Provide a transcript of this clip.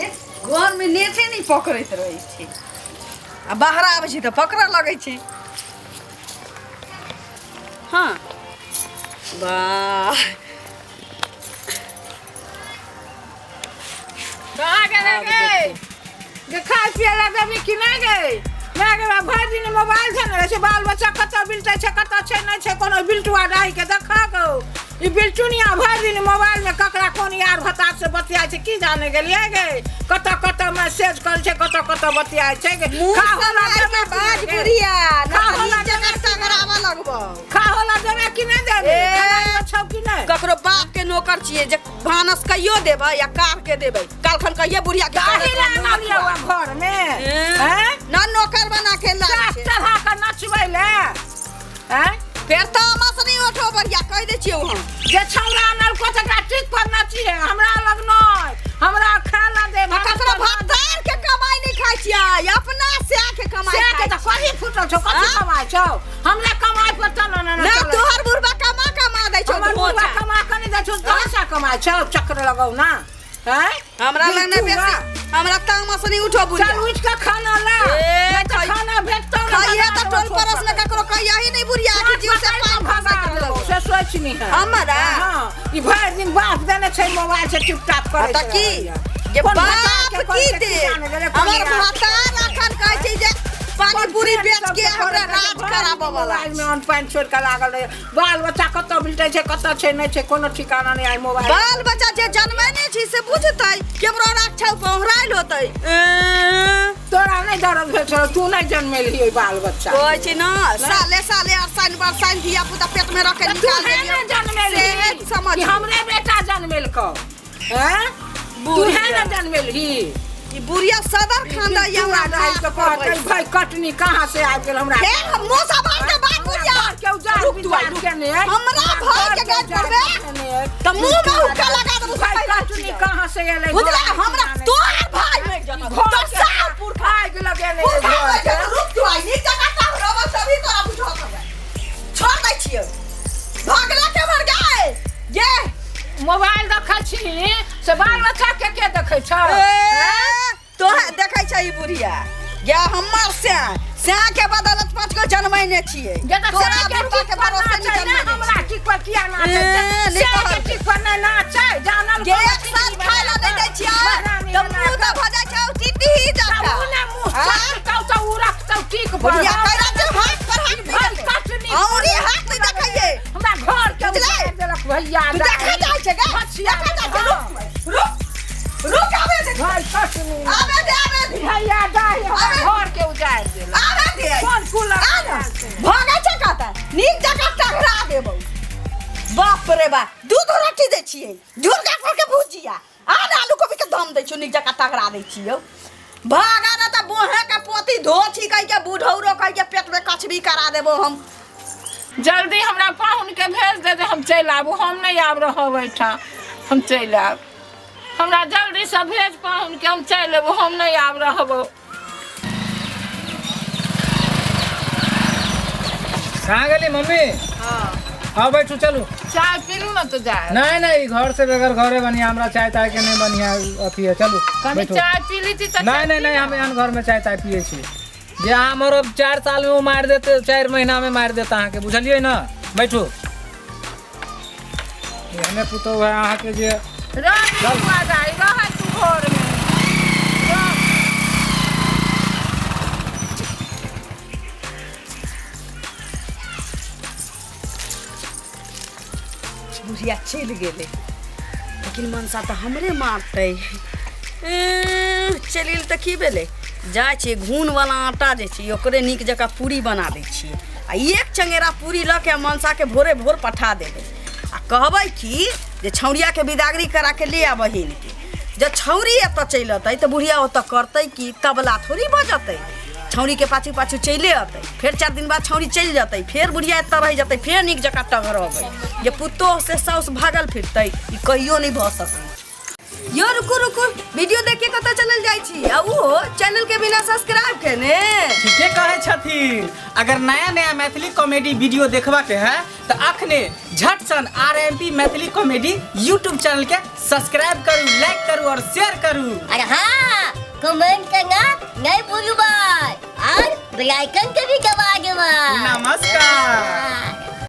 घर में नेटे नहीं पकड़त रहे छे आ बाहर आवे छी तो पकड़ लगे छे। हाँ वाह कहाँ गए जे खाए पिए ला देबी कि नहीं गए मैं गए भर दिन मोबाइल से रहे बाल बच्चा कत बिलटे छे कत छे नहीं छे कोनो बिल्टुआ डाही के देखा गो ई बिल्टुनिया भर दिन मोबाइल में ककरा कोन यार भतार से बतियाय छे की जाने गेलिए गे कत कत मैसेज कर छे कत कत बतियाय छे गे खा होला देबे बाज बुढ़िया खा होला देबे टकरावा लगबो खा होला देबे कि नहीं देबे कमाई छौ कि नहीं ककरो बाप के नौकर छिए जे भानस कहियो देबे या कार के देबे कालखन कहिए बुढ़िया के काहे ला नलिया घर में हैं ना नौकर बना के ला चढ़ा के नचबै ले हैं फेर तो मसनी उठो बढ़िया कह दे छिए हम जे छौरा नल को तकरा ठीक पर नचिए हमरा लग नै हमरा खाला दे ककरो भतार के कमाई नहीं खाइ छिए अपना से के कमाई से के त कही फुटल छौ कथि कमाई छौ हमरा कमाई पर त ना तोहर बुढ़बा कमा दै छौ हमर बुढ़बा कमा के नहीं दै छौ पैसा कमाई छौ चक्र लगाउ ना हैं हमरा लग नहीं बेसी हमरा तामस नहीं उठो बुढ़िया चल उठ के खाना ला नहीं तो खाना भेटतो ना खाइए तो टोल परस में ककरो कहिया ही नहीं बुढ़िया की जीव से पान भागा के लगो से सोच नहीं है हमरा हां ई भर दिन बाप देने छै मोबाइल से टिपटाप करे त की ये बाप की दे हमर भतार अखन कहै छै जे पानी पूरी बेच के हमरा राज कराबो वाला में अन पान छोड़ के लागल रहे बाल बच्चा कत बिलटे छै कत छै नहीं छै कोनो ठिकाना नहीं आई मोबाइल बाल बच्चा जे जन्मे नहीं छी से बुझतै केमरो राखौ पहराइल होतै तोरा नहीं दरद भेल छौ तू नहीं जन्मेली ओइ बाल बच्चा कहै छै न साले साले और साइन बार साइन दिया पुता पेट में रखे निकाल दे जन्मेली समझ कि हमरे बेटा जन्मेल को हैं तू है ना जन्मेली ई बुढ़िया सदर खांदा या दाई के कहै भाई कटनी कहां से आ गेल हमरा हे हम मोसा बात के बात बुझिया के उजार बिजार के ने हमरा भाई के गाज करबे त मुंह में हुक्का लगा देबो भाई कटनी कहां से एले बुझला हमरा तोर भाई में जना तो साल पुरखा आग लगे ने रुक तू आई नीचे काटा रबा सभी तोरा बुझा कर छोड़ दै छियै भागला के मर गए ये मोबाइल देखै छी से बाल बच्चा के देखै छ तो देखै छै ई बुढ़िया या हमर से के बदौलत पांच को जन्मैने छियै तोरा बुढ़बा के भरोसे निकल ना हमरा ठीक पर किया ना छै से ठीक पर ना ना छै जानल के एक साथ खाइला दे दै छियै त मुंह त भजा छै टिटी ही जाता मुंह मुंह कौ त उ रखतौ ठीक पर बुढ़िया करा छै हाथ पर हाथ कटनी औरी हाथ नहीं देखैये हमरा घर के बुझले देलक भैया देखा जाइ छै गा देखा जाइ छै रुक आवे दे भाई कटनी आवे दे भैया दाई घर के उजाड़ देल आवे दे कोन कूलर भागा छै कहता नीक जगह टकरा देबौ बाप रे बा दूध रोटी दै छियै झुरका करके भुजिया आन आलू कोबी के दम दै छियै नीक जगह टकरा दै छियै भागा ना त बोहे के पोती धो छी कह के बुढ़ौरो कह के पेट में कचबी करा देबो हम जल्दी हमरा पाहुन के भेज दे हम चल आबू हम नहीं आब रहब एठा हम चल आब हमरा जल्दी से भेज पाहुन के हम चल लेबो हम नहीं आब रहब कहाँ गेली मम्मी हां हाँ बैठू चलू चाय पीलू ना तो जाए नहीं नहीं घर से बगैर घरे बढ़िया हमरा चाय ताय के नहीं बढ़िया अथी है चलू कभी चाय पी ली थी नहीं नहीं नहीं हम यहाँ घर में चाय ताय पिए छी जे हमर 4 साल में वो मार देते 4 महीना में मार देता अहाँ के बुझलिए ना बैठू हमें पुतो है अहाँ के जे रह तू घर में बुढ़िया चल गेले लेकिन मनसा तो हमरे मारते चलिल तो की भेले जाइ छियै घून वाला आटा जे छै ओकरे नीक जकाँ पूरी बना दै छियै आ एक चंगेरा पूरी लऽ के मनसा के भोरे भोर पठा देबै आ कहबै कि जे छौरिया के बिदागरी करा के ले आ बहिन के जब छौरी एतऽ चलि अतै तऽ बुढ़िया ओतऽ करतै कि तबला थोड़ी बजतै छौरी के पाछू पाछू चले अतै फिर 4 दिन बाद छौरी चलि जतै फिर बुढ़िया एतऽ रहि जतै फिर नीक जकाँ टघरबै जे पुतोह से साउस भागल फिरतै ई कहियो नहीं भऽ सकै यो रुकू रुकू वीडियो देख के कतऽ चलल जाइ छी आ वो चैनल के बिना सब्सक्राइब केने। ठीके कहे छथिन। अगर नया नया मैथिली कॉमेडी वीडियो देखबा के है तो अखने झट सन RMP Maithili comedy YouTube channel के सब्सक्राइब करू, लाइक करू और शेयर करू। अरे हाँ, कमेंट करना नहीं भूलू भाई और बेल आइकन के भी दबा दो। नमस्कार।